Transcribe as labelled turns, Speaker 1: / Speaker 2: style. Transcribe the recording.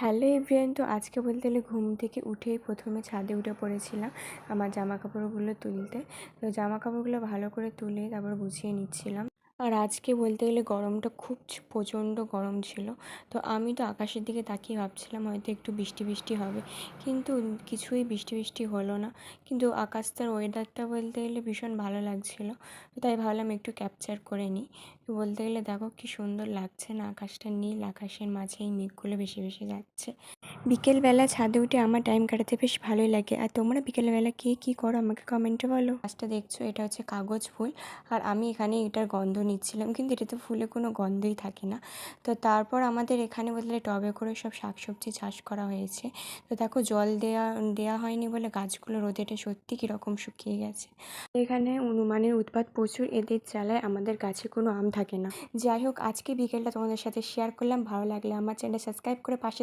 Speaker 1: Hello everyone. তো আজকে বলতে গেলে ঘুম থেকে উঠেই প্রথমে ছাদে উঠে পড়েছিলাম আমার জামা কাপড়গুলো তুলতে। তো জামা কাপড়গুলো ভালো করে তুলে তারপর গুছিয়ে নিচ্ছিলাম। আর আজকে বলতে গেলে গরমটা খুব প্রচণ্ড গরম ছিল। তো আমি তো আকাশের দিকে তাকিয়ে ভাবছিলাম হয়তো একটু বৃষ্টি বৃষ্টি হবে, কিন্তু কিছুই বৃষ্টি বৃষ্টি হলো না। কিন্তু আকাশটার ওয়েদারটা বলতে গেলে ভীষণ ভালো লাগছিল। তো তাই ভাবলাম একটু ক্যাপচার করে নিই। তো বলতে গেলে দেখো কি সুন্দর লাগছে না আকাশটা, নীল আকাশের মাঝে এই মেঘগুলো ভেসে ভেসে যাচ্ছে। বিকেলবেলা ছাদে উঠে আমার টাইম কাটাতে বেশ ভালোই লাগে। আর তোমরা বিকেলবেলা কে কী করো আমাকে কমেন্টে বলো। গাছটা দেখছো, এটা হচ্ছে কাগজ ফুল। আর আমি এখানে এটার গন্ধ নিচ্ছিলাম, কিন্তু এটাতে ফুলে কোনো গন্ধই থাকে না। তো তারপর আমাদের এখানে বলতে টবে করে সব শাকসবজি চাষ করা হয়েছে। তো দেখো জল দেওয়া হয়নি বলে গাছগুলো রোদেটে সত্যি কীরকম শুকিয়ে গেছে। এখানে হনুমানের উৎপাত প্রচুর, এদের জ্বালায় আমাদের গাছে কোনো আম থাকে না। যাই হোক, আজকে বিকেলটা তোমাদের সাথে শেয়ার করলাম। ভালো লাগলে আমার চ্যানেল সাবস্ক্রাইব করে পাশে